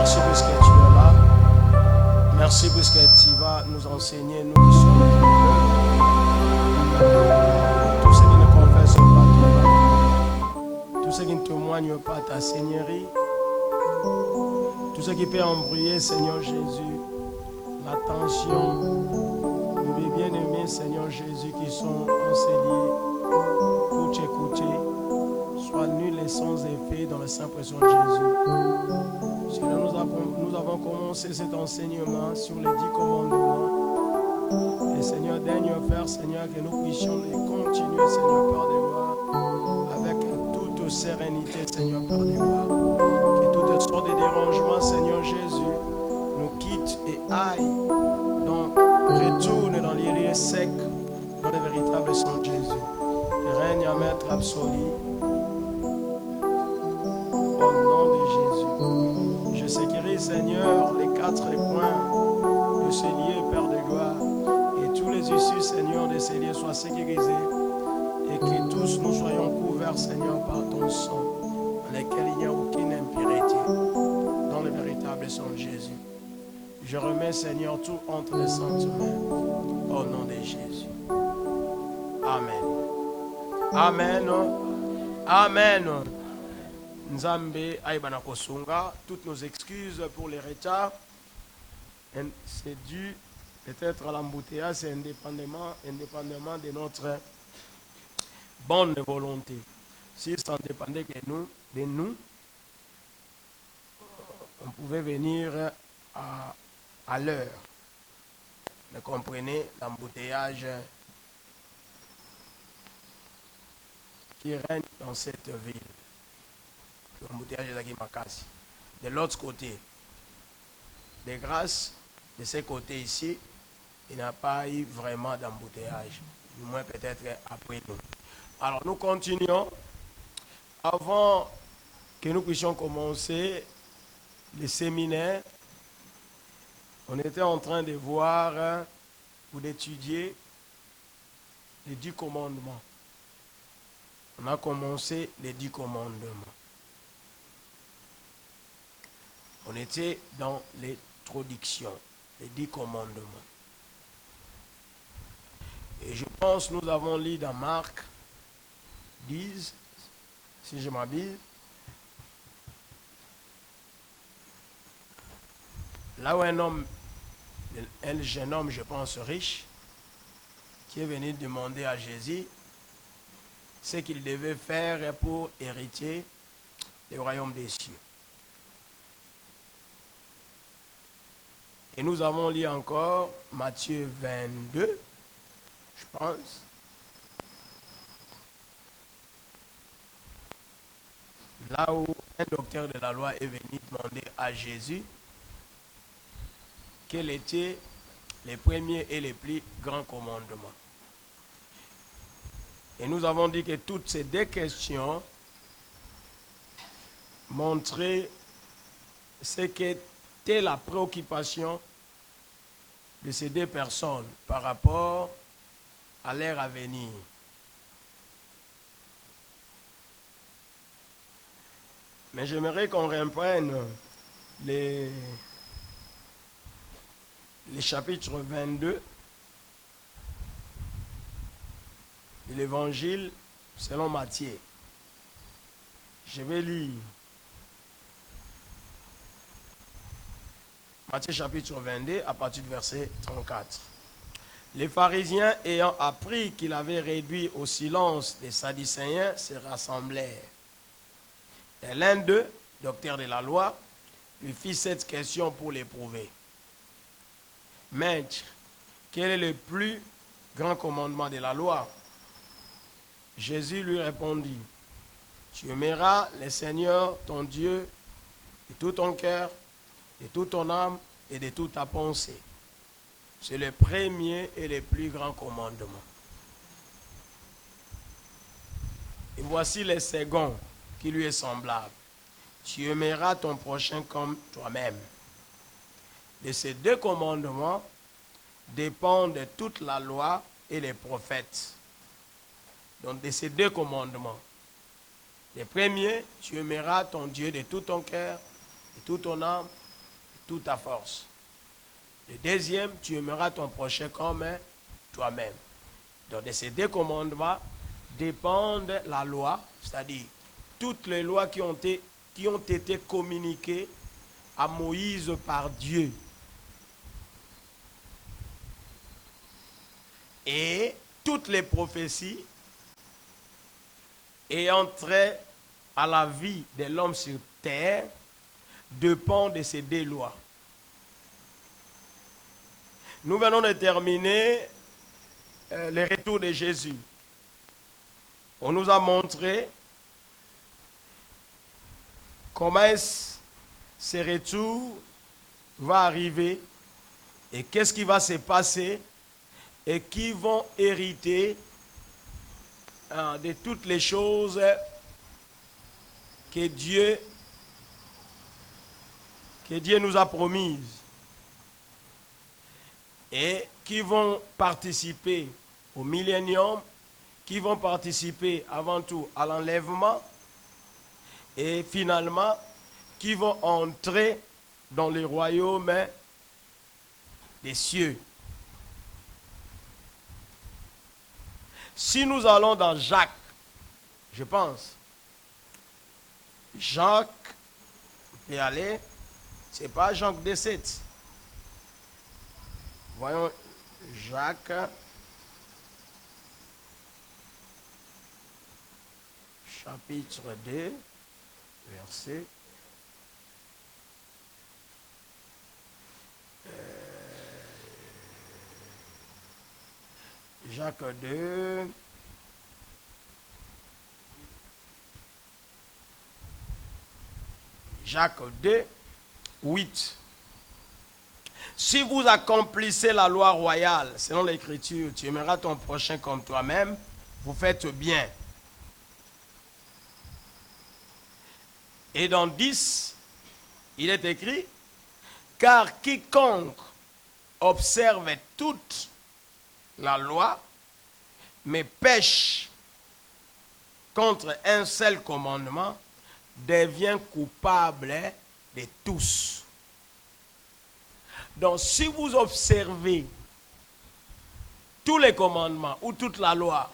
Merci puisque tu es là. Merci puisque tu vas nous enseigner, nous qui sommes ton peuple. Tous ceux qui ne confessent pas ton nom, tous ceux qui ne témoignent pas ta seigneurie, tous ceux qui peuvent embrouiller, Seigneur Jésus, l'attention de mes bien-aimés, Seigneur Jésus, qui sont enseignés pour t'écouter, soient nuls et sans effet dans le saint précieux de Jésus. Seigneur, nous avons commencé cet enseignement sur les 10 commandements. Et Seigneur, daigne faire, Seigneur, que nous puissions les continuer, Seigneur, Père des rois, avec toute sérénité, Seigneur, Père des rois. Que toutes sortes de dérangements, Seigneur Jésus, nous quittent et aillent, donc retournent dans les lieux secs, dans le véritable sang de Jésus. Règne à Maître absolu. Au nom de Jésus. Je sécurise, Seigneur, les 4 coins de ce lieu, Père de gloire. Et tous les issues, Seigneur, de ces lieux soient sécurisés. Et que tous nous soyons couverts, Seigneur, par ton sang, dans lequel il n'y a aucune impureté, dans le véritable sang de Jésus. Je remets, Seigneur, tout entre les saintes mains. Au nom de Jésus. Amen. Amen. Amen. Nzambe aïbana kosunga, toutes nos excuses pour les retards. C'est dû peut-être à l'embouteillage, c'est indépendamment de notre bonne volonté. Si ça dépendait de nous, on pouvait venir à l'heure. Vous comprenez l'embouteillage qui règne dans cette ville. L'embouteillage de Makassi. De l'autre côté, de grâce, de ce côté ici, il n'y a pas eu vraiment d'embouteillage. Du moins peut-être après nous. Alors nous continuons. Avant que nous puissions commencer le séminaire, on était en train de voir ou d'étudier les 10 commandements. On a commencé les 10 commandements. On était dans l'introduction, les 10 commandements. Et je pense que nous avons lu dans Marc 10, si je m'abuse, là où un jeune homme, je pense riche, qui est venu demander à Jésus ce qu'il devait faire pour hériter le royaume des cieux. Et nous avons lu encore Matthieu 22, je pense. Là où un docteur de la loi est venu demander à Jésus quels étaient les premiers et les plus grands commandements. Et nous avons dit que toutes ces 2 questions montraient ce qu'était la préoccupation de ces 2 personnes par rapport à leur avenir. Mais j'aimerais qu'on reprenne les chapitres 22 de l'évangile selon Matthieu. Je vais lire Matthieu chapitre 22 à partir du verset 34. Les pharisiens ayant appris qu'il avait réduit au silence les Sadducéens se rassemblèrent. Et l'un d'eux, docteur de la loi, lui fit cette question pour l'éprouver. Maître, quel est le plus grand commandement de la loi? Jésus lui répondit, tu aimeras le Seigneur ton Dieu de tout ton cœur, de toute ton âme et de toute ta pensée. C'est le premier et le plus grand commandement. Et voici le second qui lui est semblable. Tu aimeras ton prochain comme toi-même. De ces 2 commandements dépendent toute la loi et les prophètes. Donc de ces 2 commandements. Le premier, tu aimeras ton Dieu de tout ton cœur, de toute ton âme toute ta force. Le deuxième, tu aimeras ton prochain comme toi-même. Donc de ces deux commandements dépendent la loi, c'est-à-dire toutes les lois qui ont été communiquées à Moïse par Dieu. Et toutes les prophéties ayant trait à la vie de l'homme sur terre dépendent de ces deux lois. Nous venons de terminer le retour de Jésus. On nous a montré comment ce retour va arriver et qu'est-ce qui va se passer et qui vont hériter de toutes les choses que Dieu nous a promises et qui vont participer au millénium, qui vont participer avant tout à l'enlèvement et finalement qui vont entrer dans le royaume des cieux. Si nous allons dans Jacques, je pense, Jacques, on peut aller, c'est pas Jacques 17. Voyons Jacques, chapitre 2, verset. Jacques 2. Jacques 2, 8. Si vous accomplissez la loi royale, selon l'Écriture, tu aimeras ton prochain comme toi-même, vous faites bien. Et dans 10, il est écrit, car quiconque observe toute la loi, mais pêche contre un seul commandement, devient coupable de tous. Donc, si vous observez tous les commandements ou toute la loi,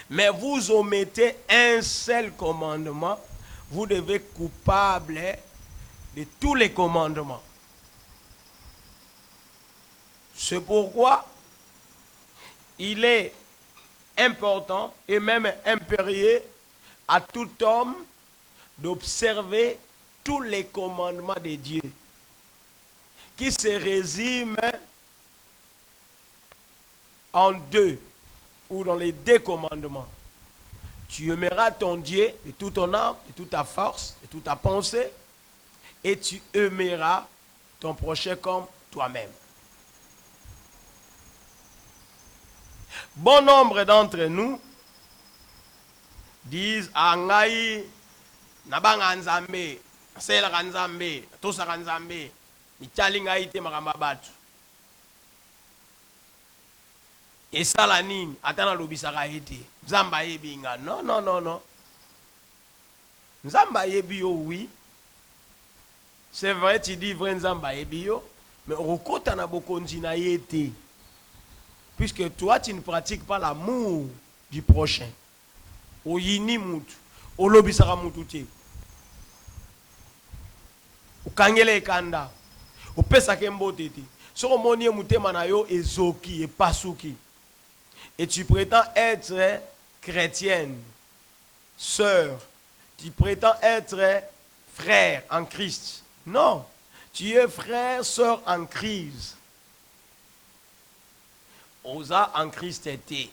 mais vous omettez un seul commandement, vous devez être coupable de tous les commandements. C'est pourquoi il est important et même impérieux à tout homme d'observer tous les commandements de Dieu qui se résument en deux ou dans les deux commandements. Tu aimeras ton Dieu de toute ton âme, de toute ta force, de toute ta pensée et tu aimeras ton prochain comme toi-même. Bon nombre d'entre nous disent Angai nabanga nzambe selaka nzambe tosaka nzambe mitali ngai te makamba batu esala nini atana lobisaka ete nzamba yebi nga non nzamba yebi yo oui c'est vrai tu dis vrai nzamba yebi yo mais okota na bokonzi na yete puisque toi tu ne pratiques pas l'amour du prochain. Oyini mutu, olobisaka mutu te. Okangele kanda, opesaka mbote te. Soko moni mutema na yo ezoki et pasuki. Et tu prétends être chrétienne, sœur, tu prétends être frère en Christ. Non, tu es frère, sœur en Christ. Osa en Christ était.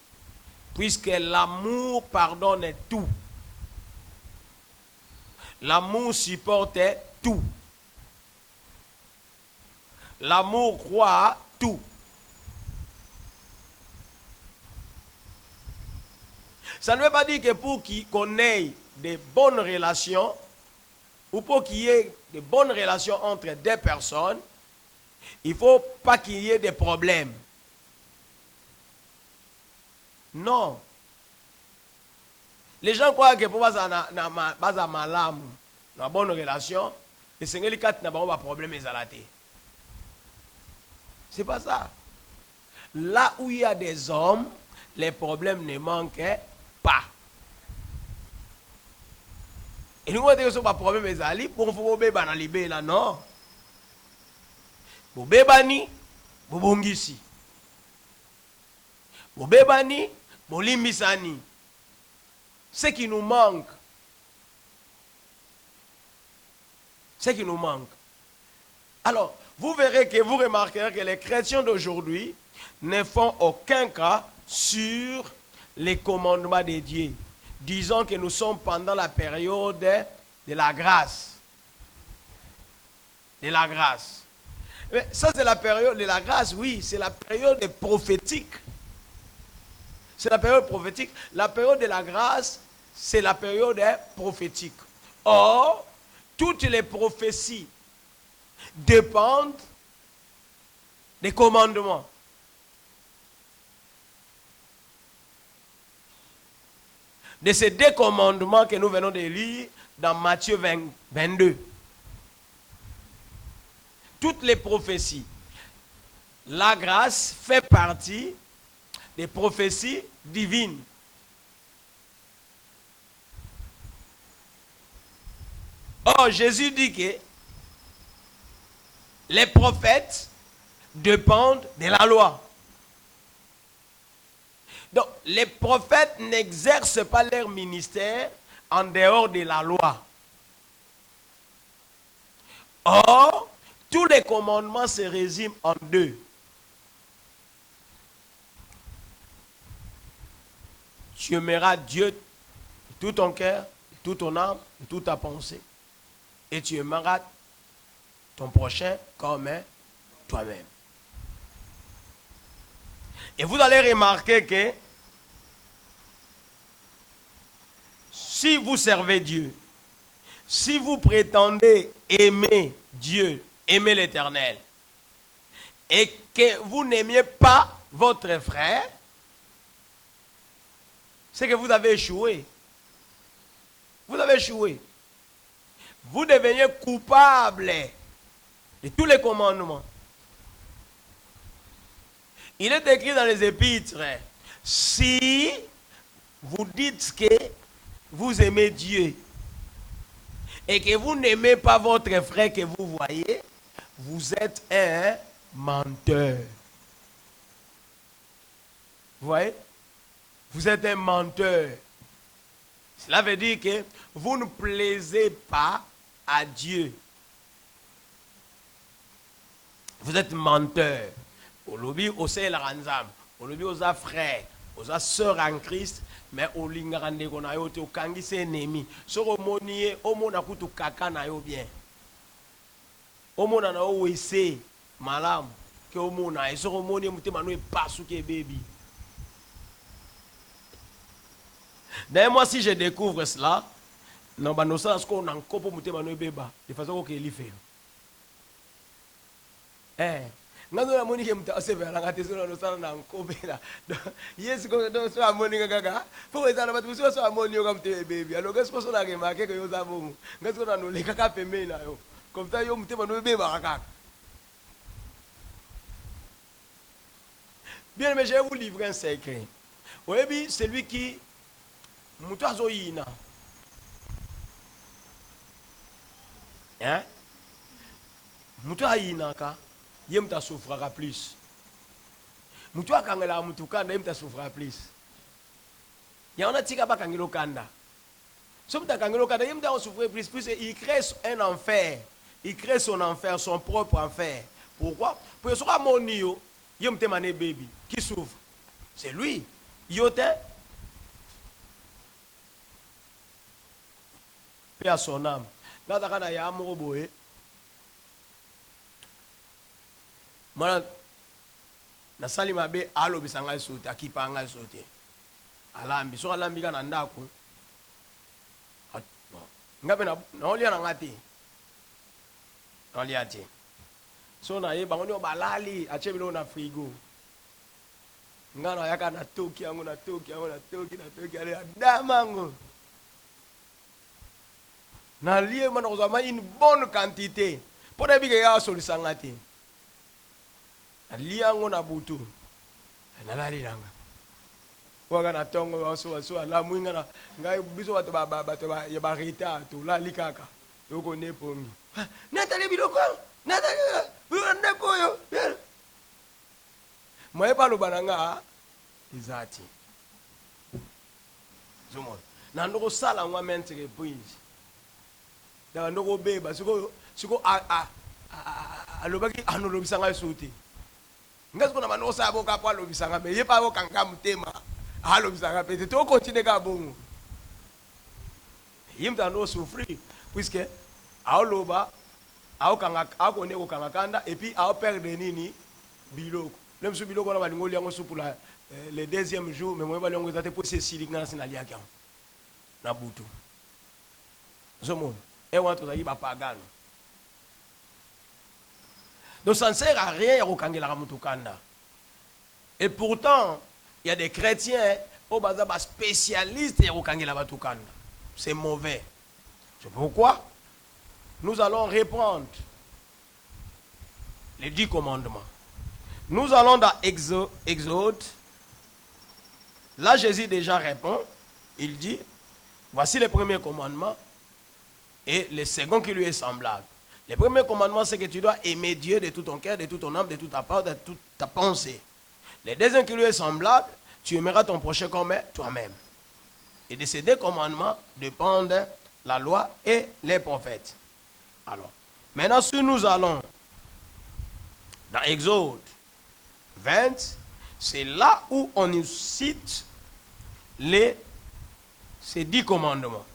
Puisque l'amour pardonne tout. L'amour supporte tout. L'amour croit tout. Ça ne veut pas dire que pour qu'on ait de bonnes relations, ou pour qu'il y ait de bonnes relations entre deux personnes, il ne faut pas qu'il y ait des problèmes. Non. Les gens croient que pour avoir une bonne relation, Et c'est les quatre n'a pas problème ezalate. C'est pas ça. Là où il y a des hommes, les problèmes ne manquent pas. Et nous, on a dit pas problème ezali pour vous bébé dans libé là non. Vous bébani, vous bongisi. Vous bébani, vous limbisani. Ce qui nous manque. Ce qui nous manque. Alors, vous verrez que vous remarquerez que les chrétiens d'aujourd'hui ne font aucun cas sur les commandements de Dieu. Disons que nous sommes pendant la période de la grâce. De la grâce. Mais ça, c'est la période de la grâce, oui, c'est la période prophétique. C'est la période prophétique. La période de la grâce, c'est la période prophétique. Or, toutes les prophéties dépendent des commandements. De ces deux commandements que nous venons de lire dans Matthieu 22. Toutes les prophéties. La grâce fait partie des prophéties divines. Or, Jésus dit que les prophètes dépendent de la loi. Donc, les prophètes n'exercent pas leur ministère en dehors de la loi. Or, tous les commandements se résument en deux. Tu aimeras Dieu de tout ton cœur, de toute ton âme, de toute ta pensée. Et tu aimeras ton prochain comme toi-même. Et vous allez remarquer que si vous servez Dieu, si vous prétendez aimer Dieu, aimer l'Éternel, et que vous n'aimiez pas votre frère, c'est que vous avez échoué. Vous avez échoué. Vous devenez coupable de tous les commandements. Il est écrit dans les épîtres, si vous dites que vous aimez Dieu et que vous n'aimez pas votre frère que vous voyez, vous êtes un menteur. Vous voyez? Vous êtes un menteur. Cela veut dire que vous ne plaisez pas à Dieu. Vous êtes menteur. Aujourd'hui, au sein de la ranzam, aujourd'hui, aux frères, aux sœurs en Christ, mais au lingarande qu'on a eu au kangi c'est ennemi. Sur au monier, au mon akutu kaka na yo bien. Au mon ana o wese malam que au mon a sur au monier mutema no pas sous que baby. D'ailleurs, moi, si je découvre cela, non, bah, nous savons ce qu'on a encore pour mutema no beba, de façon qu'il y fait. Ngano la moni ke mta ose bela ngate sona no sala na nkobe la yes ko do so amoni gaga fo ezala batu so amoni yo kamte baby alors qu'est-ce que so na ke marqué que yo za bomu ngati ko na no le kaka pembe na yo comme ça yo mtema no beba kaka. Bien, mais je vais vous livrer un secret. Oui, celui qui muto azoyina muto ayina ka il me souffrira plus. Mutu akangela mutu kanda il me souffrira plus. Il y en a tika ba kangelo kanda. So mutu kangelo kanda il me souffrir plus il crée un enfer. Il crée son enfer, son propre enfer. Pourquoi? Pour que soit mon nio, il me mané baby qui souffre. C'est lui. Yote paix à son âme. Là dakana ya amour boé. Moi, na sali mabe alo bisanga sote akipa nga sote alambi so alambi kana ndako ngabe na olia na ngati olia ti so na ye bango balali ache bilo na frigo ngana yaka na toki yangu ale damango Na lié une bonne quantité. Pour des bigaya sur le sangati. Na lié on a boutou. Na la liranga. Wagana tongo waso la mwinga na ngai biso bato ba ya barita to la likaka. Yoko ne pongi. Natali biloko. Natali. Ne poyo. Moye pa lo bananga izati. Zomo. Na ndoko sala ngwa mentre prince. Da ndoko beba siko alobaki anolobisa ngai sote. Ngazi kona mano sa boka pa lobisa ngai ye pa boka ngam tema. Alobisa ngai pete to continue ka bongo. Yimta no souffrir puisque aoloba aokanga akone ko kanga kanda et puis ao perdre nini biloko. Même si biloko na balingo liango supula le deuxième jour mais moi balingo zate pour ces siligna sinalia kya. Na butu. Zomo et on entre ba pagano. Donc ça ne sert à rien au kangela mutukanda. Et pourtant, il y a des chrétiens au bazaba spécialistes au kangela batukanda. C'est mauvais. C'est pourquoi nous allons reprendre les 10 commandements. Nous allons dans Exode. Là, Jésus déjà répond. Il dit, voici le premier commandement et le second qui lui est semblable. Le premier commandement, c'est que tu dois aimer Dieu de tout ton cœur, de toute ton âme, de toute ta part, de toute ta pensée. Le deuxième qui lui est semblable, tu aimeras ton prochain comme toi-même. Et de ces 2 commandements dépendent la loi et les prophètes. Alors, maintenant, si nous allons dans Exode 20, c'est là où on nous cite ces 10 commandements.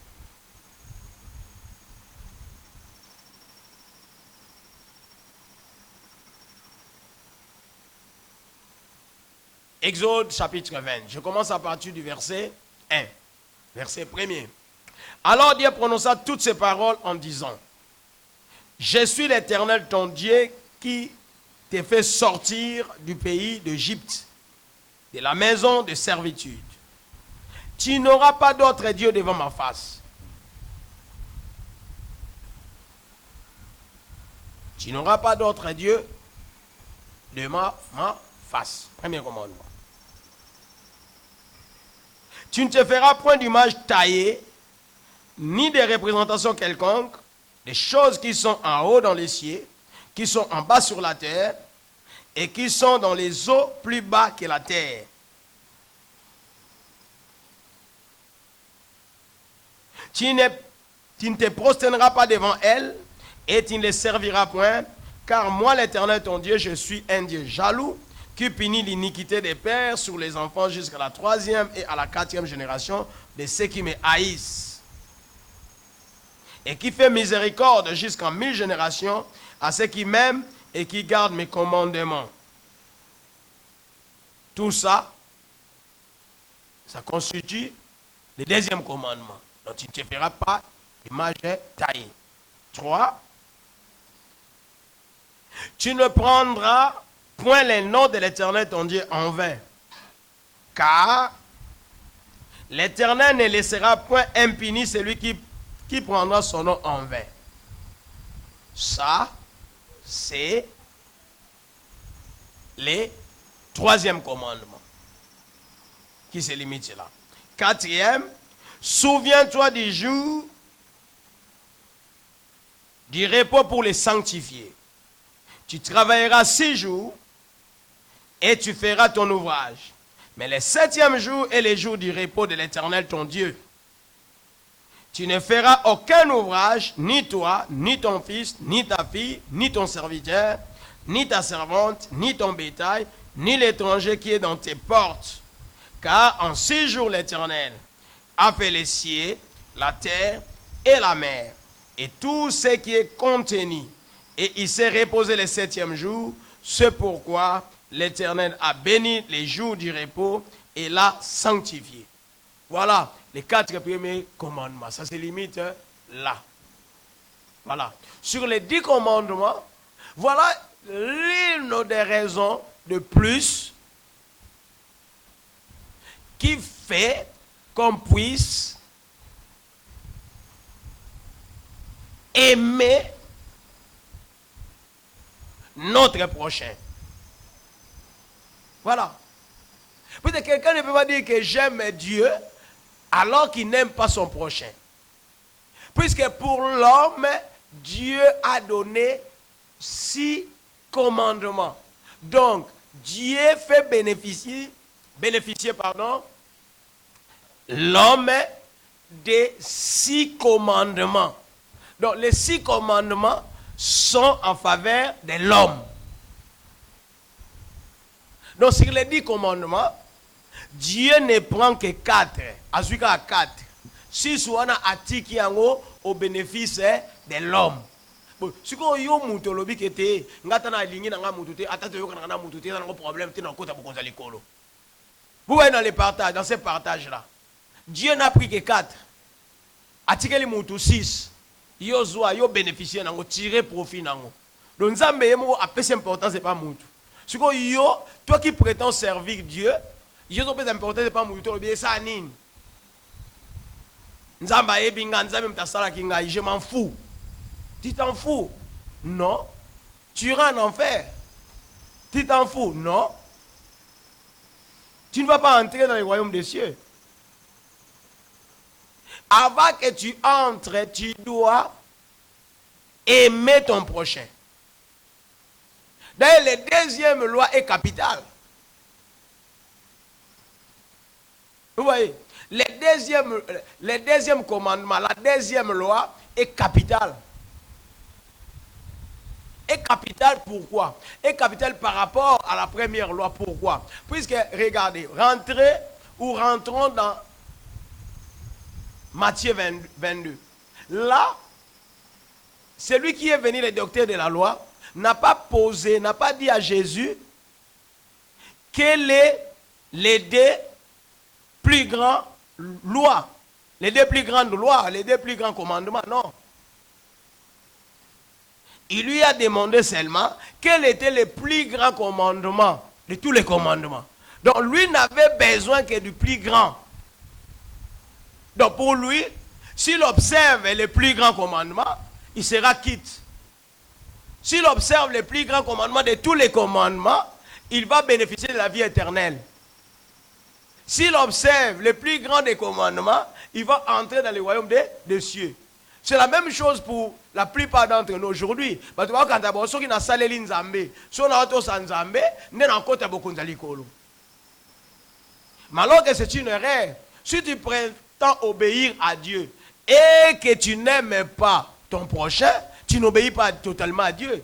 Exode chapitre 20. Je commence à partir du verset 1. Verset 1er. Alors Dieu prononça toutes ces paroles en disant, je suis l'Éternel ton Dieu qui t'ai fait sortir du pays d'Égypte, de la maison de servitude. Tu n'auras pas d'autre Dieu devant ma face. Tu n'auras pas d'autre Dieu devant ma face. Premier commandement. Tu ne te feras point d'image taillée, ni de représentation quelconque, des choses qui sont en haut dans les cieux, qui sont en bas sur la terre, et qui sont dans les eaux plus bas que la terre. Tu ne te prosterneras pas devant elles, et tu ne les serviras point, car moi l'Éternel ton Dieu, je suis un Dieu jaloux, qui punit l'iniquité des pères sur les enfants jusqu'à la 3e et à la 4e génération de ceux qui me haïssent. Et qui fait miséricorde jusqu'en 1000 générations à ceux qui m'aiment et qui gardent mes commandements. Tout ça, ça constitue le deuxième commandement. Donc tu ne te feras pas d'image taillée. 3. Tu ne prendras point les noms de l'Éternel ton Dieu en vain, car l'Éternel ne laissera point impuni celui qui prendra son nom en vain. Ça, c'est le 3e commandement qui se limite là. 4e, souviens-toi du jour du repos pour les sanctifier. Tu travailleras 6 jours et tu feras ton ouvrage. Mais le 7e jour est le jour du repos de l'Éternel ton Dieu. Tu ne feras aucun ouvrage, ni toi, ni ton fils, ni ta fille, ni ton serviteur, ni ta servante, ni ton bétail, ni l'étranger qui est dans tes portes. Car en 6 jours l'Éternel a fait les cieux, la terre et la mer, et tout ce qui est contenu. Et il s'est reposé le 7e jour. C'est pourquoi l'Éternel a béni les jours du repos et l'a sanctifié. Voilà les 4 premiers commandements. Ça se limite là. Voilà. Sur les 10 commandements, voilà l'une des raisons de plus qui fait qu'on puisse aimer notre prochain. Voilà. Peut-être quelqu'un ne peut pas dire que j'aime Dieu alors qu'il n'aime pas son prochain. Puisque pour l'homme, Dieu a donné 6 commandements. Donc, Dieu fait bénéficier l'homme des 6 commandements. Donc, les 6 commandements sont en faveur de l'homme. Donc, sur les 10 commandements, Dieu ne prend que 4. Azuka 4. 6 wana atiki yango au bénéfice de l'homme. Bon, si vous avez un problème, vous voyez dans les partages, dans ces partages-là, Dieu n'a pris que 4. Atiki les 6. Yo bénéficier nango, tirer profit nango. Donc, Nzambe yemo apesi important c'est pas mutu. Si vous toi qui prétends servir Dieu, yo so pesa important c'est pas mutu, to bien ça nini. Nzamba ebinga nzambe mtasala kinga, je m'en fous. Tu t'en fous? Non. Tu iras en enfer. Tu t'en fous? Non. Tu ne vas pas entrer dans le royaume des cieux. Avant que tu entres, tu dois aimer ton prochain. D'ailleurs, la deuxième loi est capitale. Vous voyez? Le deuxième commandement, la deuxième loi est capitale. Est capitale pourquoi? Est capitale par rapport à la première loi. Pourquoi? Puisque, regardez, rentrons dans Matthieu 22. Là, celui qui est venu le docteur de la loi n'a pas dit à Jésus quelles est les 2 plus grandes lois, les 2 plus grandes lois, les 2 plus grands commandements, non. Il lui a demandé seulement quel était le plus grand commandement de tous les commandements. Donc lui n'avait besoin que du plus grand. Donc pour lui, s'il observe les plus grands commandements, il sera quitte. S'il observe les plus grands commandements de tous les commandements, il va bénéficier de la vie éternelle. S'il observe les plus grands des commandements, il va entrer dans le royaume des cieux. C'est la même chose pour la plupart d'entre nous aujourd'hui. Mais alors que c'est une erreur. Si tu prétends obéir à Dieu et que tu n'aimes pas ton prochain, tu n'obéis pas totalement à Dieu.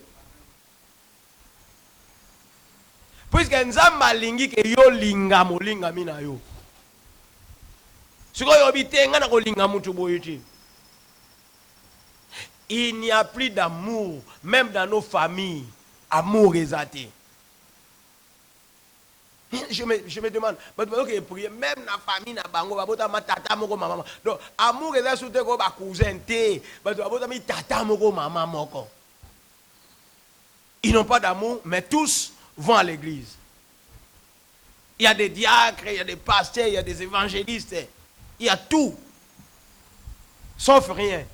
Puisque Nzamba lingi ke yo linga molinga mina yo. Siko yo bitenga na ko linga mutu boyiti. Il n'y a plus d'amour, même dans nos familles. Amour exaté. Je me demande, même dans la famille, donc, amour exaté, surtout que ma cousin, ils n'ont pas d'amour, mais tous vont à l'église. Il y a des diacres, il y a des pasteurs, il y a des évangélistes, il y a tout, sauf rien.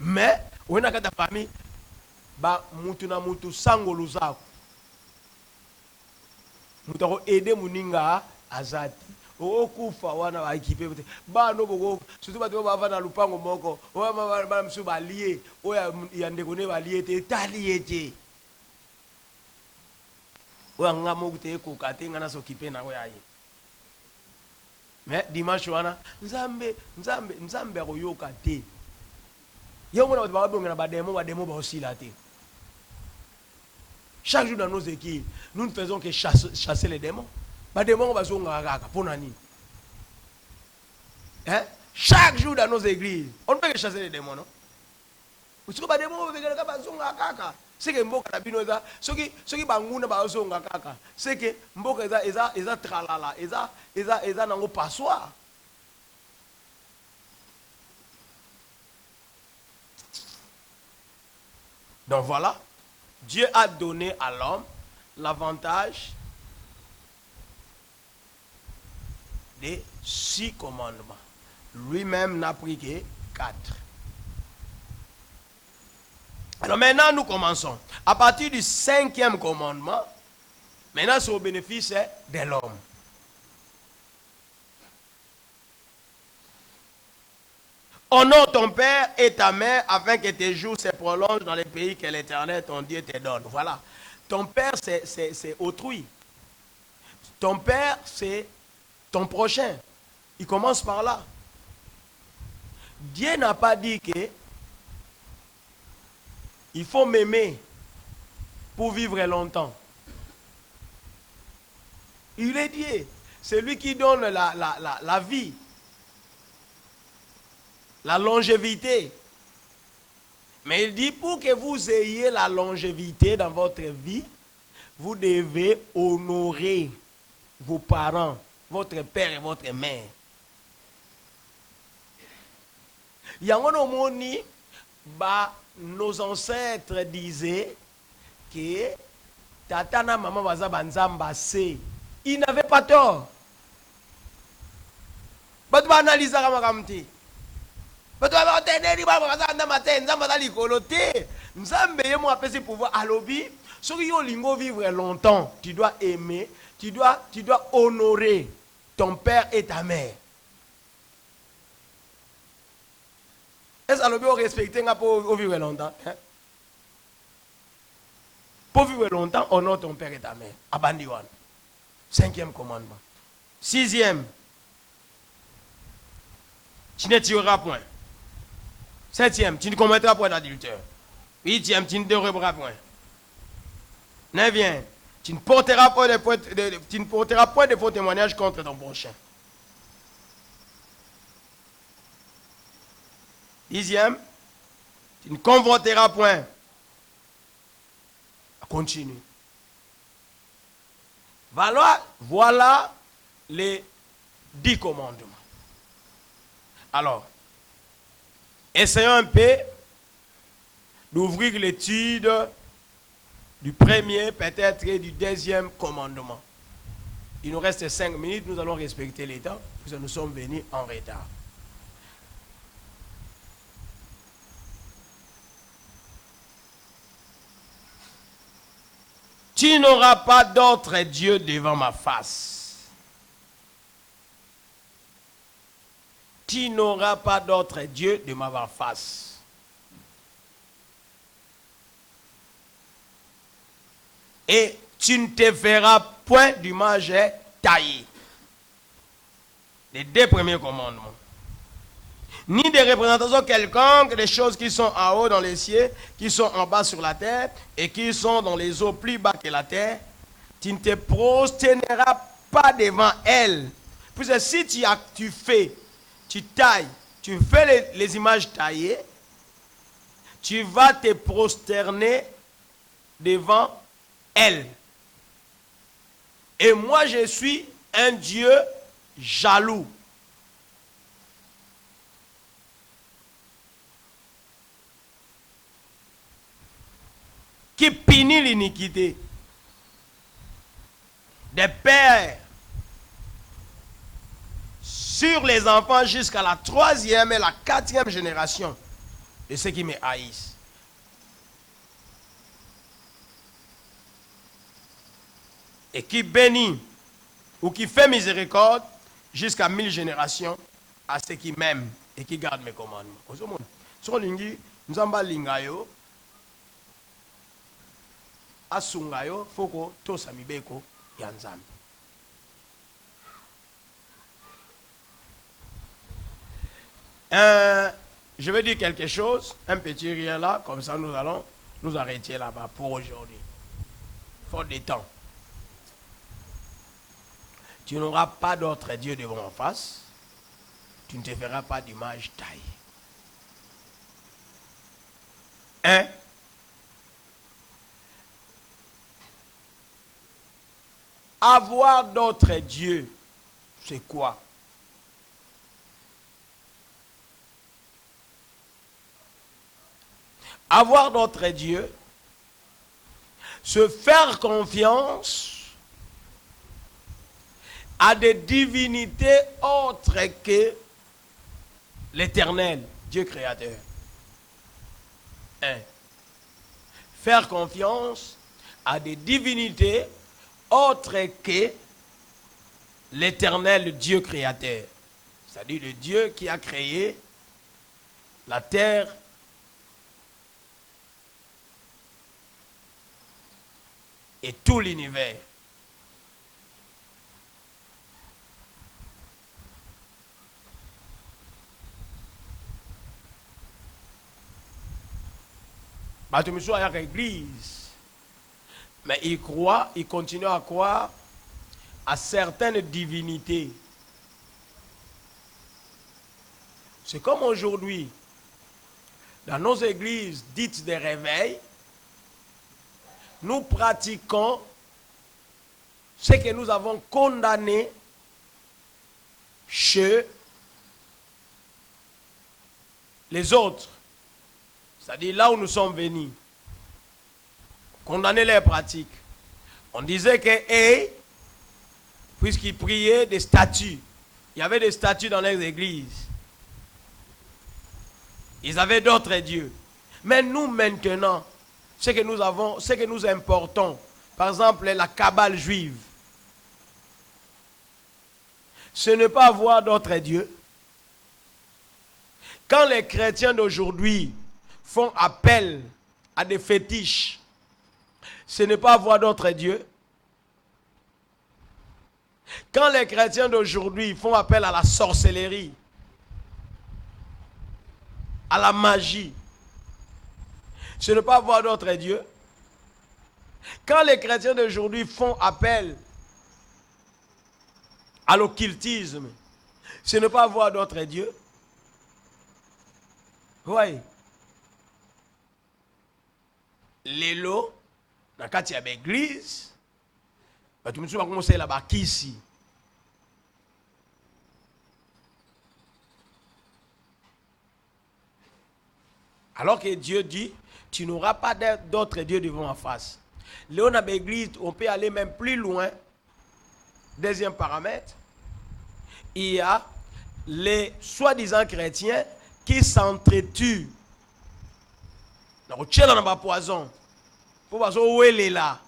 Mais, on a ta famille, mutu na mutu sango luzako. Mutako aider muninga azati. Okufa wana ba équipe. Ba no boko, surtout ba ba na lupango moko. Oya ba msu ba lié, oya ya ndeko ne ba lié te talié te. Oya ngamo te ko katenga na s'occuper na oya yi. Mais dimanche wana nzambe koyoka te. Chaque jour dans nos équipes, nous ne faisons que chasser les démons. Les démons vont hein? Chaque jour dans nos églises, on ne peut que chasser les démons, non? C'est que mboka na bino eza soki banguna ba zonga kaka c'est que mboka eza tralala eza nango passoire. Donc voilà, Dieu a donné à l'homme l'avantage des 6 commandements. Lui-même n'a pris que 4. Alors maintenant, nous commençons. À partir du 5e commandement, maintenant c'est au bénéfice de l'homme. Honore ton père et ta mère afin que tes jours se prolongent dans les pays que l'Éternel, ton Dieu, te donne. Voilà. Ton père, c'est autrui. Ton père, c'est ton prochain. Il commence par là. Dieu n'a pas dit que il faut m'aimer pour vivre longtemps. Il est Dieu. C'est lui qui donne la vie. La longévité. Mais il dit, pour que vous ayez la longévité dans votre vie, vous devez honorer vos parents, votre père et votre mère. Nos ancêtres disaient que Tatana Maman Wazabanzamba c'est. Ils n'avaient pas tort. Mais tu vas analyser Ramakamti. Mais tu vas entendre pouvoir à l'obi. Ceux qui ont lingo vivre longtemps, tu dois aimer, tu dois honorer ton père et ta mère. Est-ce que vous respectez pour vivre longtemps? Pour vivre longtemps, honore ton père et ta mère. Abandiwan. 5e commandement. 6e. Tu ne tueras point. 7e. Tu ne commettras point d'adultère. 8e. Tu ne déroberas point. 9e. Tu ne porteras point de faux témoignages contre ton prochain. 10e, tu ne convoiteras point. Continue. Voilà les 10 commandements. Alors, essayons un peu d'ouvrir l'étude du premier, peut-être, et du 2e commandement. Il nous reste 5 minutes, nous allons respecter les temps, parce que nous sommes venus en retard. Tu n'auras pas d'autre Dieu devant ma face. Tu n'auras pas d'autre Dieu devant ma face. Et tu ne te feras point d'image taillée. Les 2 premiers commandements. Ni des représentations quelconques des choses qui sont en haut dans les cieux, qui sont en bas sur la terre, et qui sont dans les eaux plus bas que la terre. Tu ne te prosterneras pas devant elles. Puisque si tu fais les images taillées, tu vas te prosterner devant elles. Et moi, je suis un Dieu jaloux. Qui punit l'iniquité des pères sur les enfants jusqu'à la 3e et la 4e génération de ceux qui me haïssent. Et qui bénit ou qui fait miséricorde jusqu'à 1000 générations à ceux qui m'aiment et qui gardent mes commandements. Asungayo foko tosa mibeko ya Nzambe. Je vais dire quelque chose, un petit rien là, comme ça nous allons nous arrêter là-bas pour aujourd'hui. Faute de temps. Tu n'auras pas d'autre Dieu devant ma face. Tu ne te feras pas d'image taillée. Avoir d'autres dieux, c'est quoi? Avoir d'autres dieux, se faire confiance à des divinités autres que l'Éternel, Dieu créateur. faire confiance à des divinités autres que l'Éternel Dieu créateur. C'est-à-dire le Dieu qui a créé la terre et tout l'univers. Batomiso a l'église, mais il croit, il continue à croire à certaines divinités. C'est comme aujourd'hui, dans nos églises dites de réveil, nous pratiquons ce que nous avons condamné chez les autres. C'est-à-dire là où nous sommes venus. Condamner leurs pratiques. On disait que, puisqu'ils priaient des statues, il y avait des statues dans les églises. Ils avaient d'autres dieux. Mais nous maintenant, ce que nous avons, ce que nous importons, par exemple la Kabbale juive, ce n'est pas avoir d'autres dieux. Quand les chrétiens d'aujourd'hui font appel à des fétiches, ce n'est pas avoir d'autres dieux. Quand les chrétiens d'aujourd'hui font appel à la sorcellerie, à la magie, ce n'est pas avoir d'autres dieux. Quand les chrétiens d'aujourd'hui font appel à l'occultisme, ce n'est pas avoir d'autres dieux. Oui. Lelo, dans le cas de l'église, tu me souviens comment c'est là-bas, qui ici? Alors que Dieu dit, tu n'auras pas d'autres dieux devant ma face. Léon à l'église, on peut aller même plus loin. Deuxième paramètre, il y a les soi-disant chrétiens qui s'entretuent. Donc, tu es dans le poison. Pour que où elle est là.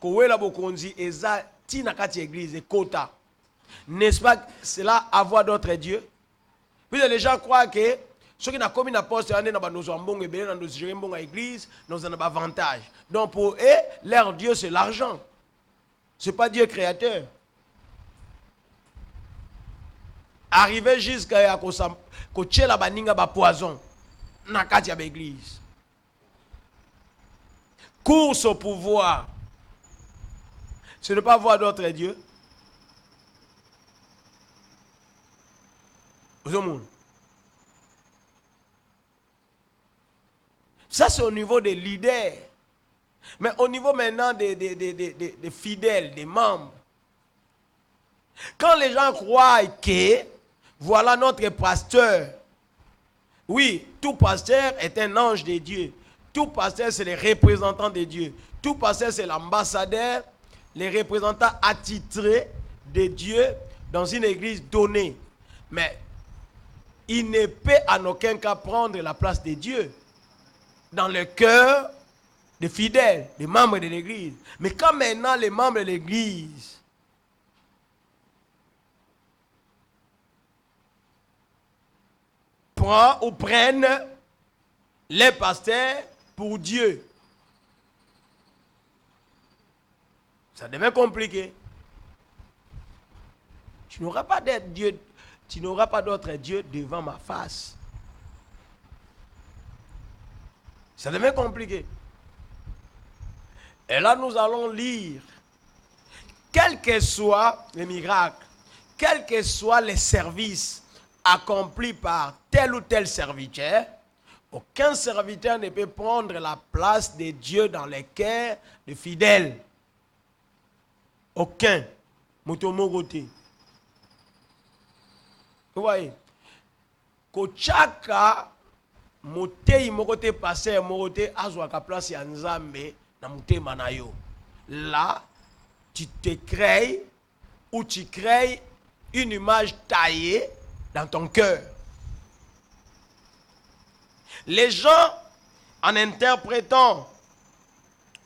Où elle a beaucoup dit, et ça, tu n'as qu'à l'église, et quota. N'est-ce pas, c'est là avoir d'autres dieux? Puis les gens croient que ceux qui n'ont commis n'importe quoi, ils ont dans l'église, nous avons un avantage. Donc pour eux, leur Dieu c'est l'argent. Ce n'est pas Dieu créateur. Arriver jusqu'à ce la baninga ba poison, na kati ya l'église. Course au pouvoir. Ce n'est pas voir d'autres dieux. Ça, c'est au niveau des leaders. Mais au niveau maintenant des fidèles, des membres. Quand les gens croient que voilà notre pasteur. Oui, tout pasteur est un ange de Dieu. Tout pasteur, c'est le représentant de Dieu. Tout pasteur, c'est l'ambassadeur, les représentants attitrés de Dieu dans une église donnée. Mais il ne peut en aucun cas prendre la place de Dieu dans le cœur des fidèles, des membres de l'église. Mais quand maintenant les membres de l'église prennent les pasteurs pour Dieu, ça devient compliqué. Tu n'auras pas d'autre Dieu devant ma face. Ça devient compliqué. Et là, nous allons lire, quels que soient les miracles, quels que soient les services accomplis par tel ou tel serviteur, aucun serviteur ne peut prendre la place de Dieu dans les cœurs des fidèles. Aucun. Motomogote. Vous voyez? Kochaka motei mokote passer mokote azwaka place ya nzambe na motema na yo. Là, tu te crées ou tu crées une image taillée dans ton cœur. Les gens en interprétant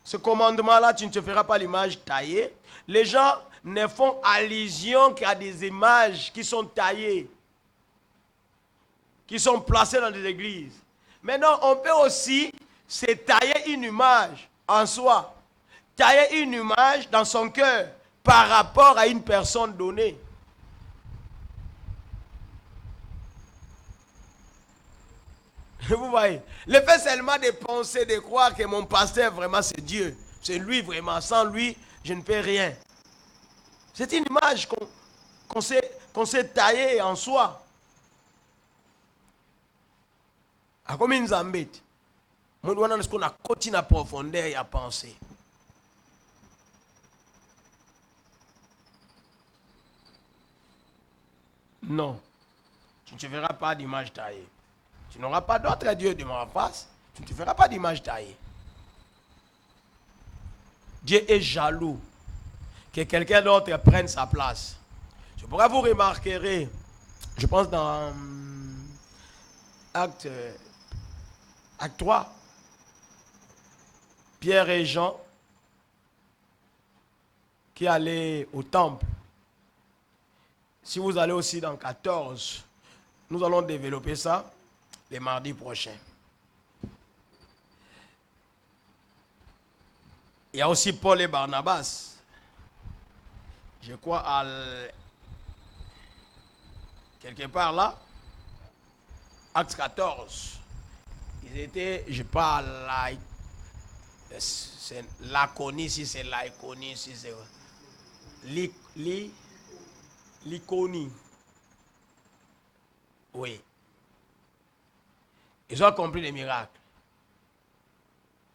ce commandement-là, tu ne te feras pas l'image taillée, les gens ne font allusion qu'à des images qui sont taillées, qui sont placées dans des églises. Maintenant, on peut aussi se tailler une image en soi, tailler une image dans son cœur par rapport à une personne donnée. Vous voyez, le fait seulement de penser, de croire que mon pasteur vraiment c'est Dieu, c'est lui vraiment, sans lui je ne peux rien. C'est une image qu'on s'est taillée en soi. A comme une zambette. Moi, on a ce qu'on a continué à profondeur et à penser. Non, tu ne te verras pas d'image taillée. Tu n'auras pas d'autre Dieu devant ma face. Tu ne te feras pas d'image taillée. Dieu est jaloux que quelqu'un d'autre prenne sa place. Je pourrais vous remarquer, je pense dans Acte 3, Pierre et Jean qui allaient au temple. Si vous allez aussi dans 14, nous allons développer ça les mardis prochains. Il y a aussi Paul et Barnabas. Je crois quelque part là, Acte 14. Ils étaient, je parle là, c'est Laconie, si c'est Laconie, si c'est l'Iconie. Oui. Ils ont accompli des miracles.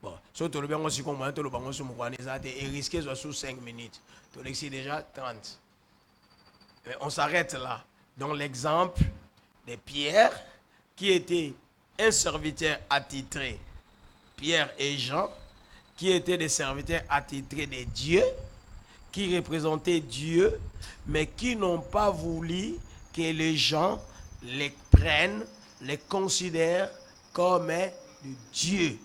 Bon, surtout le bien aussi comme moi, tout le bango sur mon et risqué sous 5 minutes. Tout l'excès déjà 30. Mais on s'arrête là. Dans l'exemple de Pierre, qui était un serviteur attitré, Pierre et Jean, qui étaient des serviteurs attitrés de Dieu, qui représentaient Dieu, mais qui n'ont pas voulu que les gens les prennent, les considèrent comme de Dieu.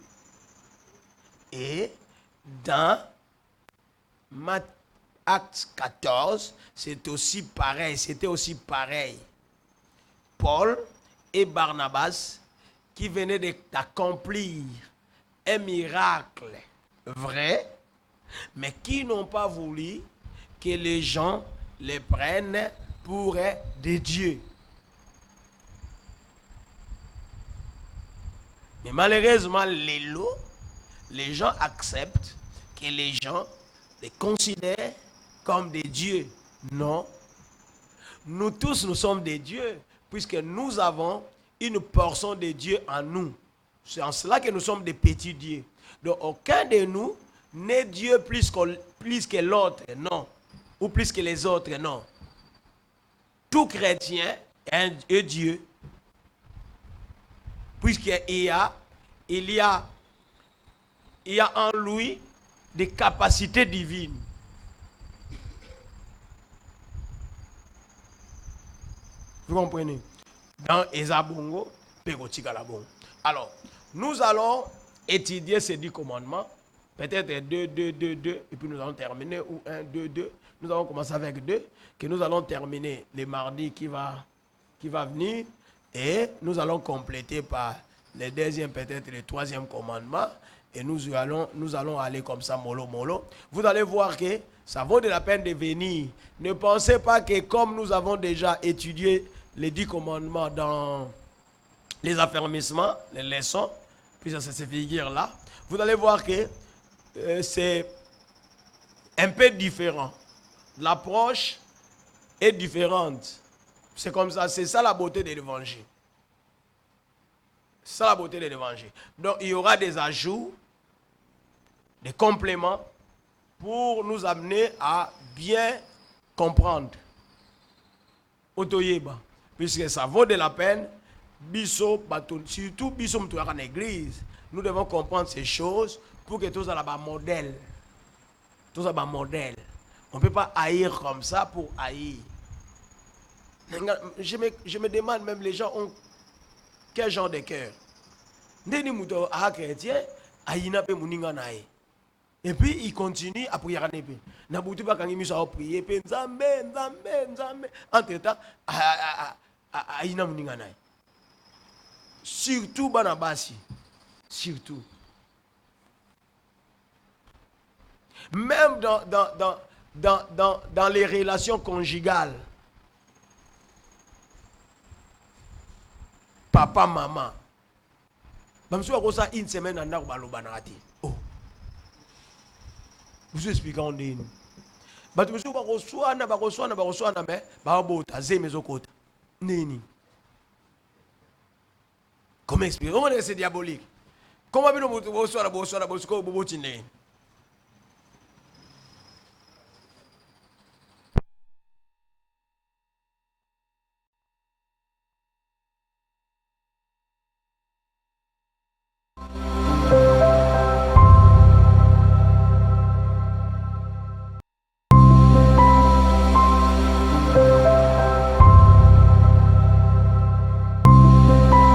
Et dans Acte 14, c'était aussi pareil. Paul et Barnabas qui venaient d'accomplir un miracle vrai, mais qui n'ont pas voulu que les gens les prennent pour des dieux. Mais malheureusement, les gens acceptent que les gens les considèrent comme des dieux. Non. Nous tous, nous sommes des dieux, puisque nous avons une portion de Dieu en nous. C'est en cela que nous sommes des petits dieux. Donc, aucun de nous n'est Dieu plus que l'autre, non. Ou plus que les autres, non. Tout chrétien est Dieu. Puisqu'il y a en lui des capacités divines. Vous comprenez? Dans Ezabongo, Pegotikalabongo. Alors, nous allons étudier ces 10 commandements. Peut-être 2, 2, 2, 2, et puis nous allons terminer, ou 1, 2, 2. Nous allons commencer avec 2, que nous allons terminer les mardis qui va venir, et nous allons compléter par le deuxième, peut-être le troisième commandement, et nous allons aller comme ça, mollo, mollo. Vous allez voir que ça vaut de la peine de venir. Ne pensez pas que comme nous avons déjà étudié les 10 commandements dans les affermissements, les leçons, puis ça se figure là, vous allez voir que c'est un peu différent. L'approche est différente. C'est comme ça, c'est ça la beauté de l'évangile. C'est ça la beauté de l'évangile. Donc il y aura des ajouts, des compléments pour nous amener à bien comprendre. Otoyeba. Puisque ça vaut de la peine, surtout biso en église, nous devons comprendre ces choses pour que tous aient un modèle. Tous aient un modèle. On ne peut pas haïr comme ça pour haïr. Je me demande même, les gens ont quel genre de cœur? ndeni muto a chrétien ayina pe muninga nae. Et puis il continue à prier kanepe. Na butu ba kangi miso a prier pe nzambe. Entre temps ayina muninga nae. Surtout banabasi. Surtout. Même dans les relations conjugales. Papa, maman. Je vais une semaine en oh. Vous expliquez on dit. Mais je vais comment expliquer? Comment c'est diabolique? Comment vous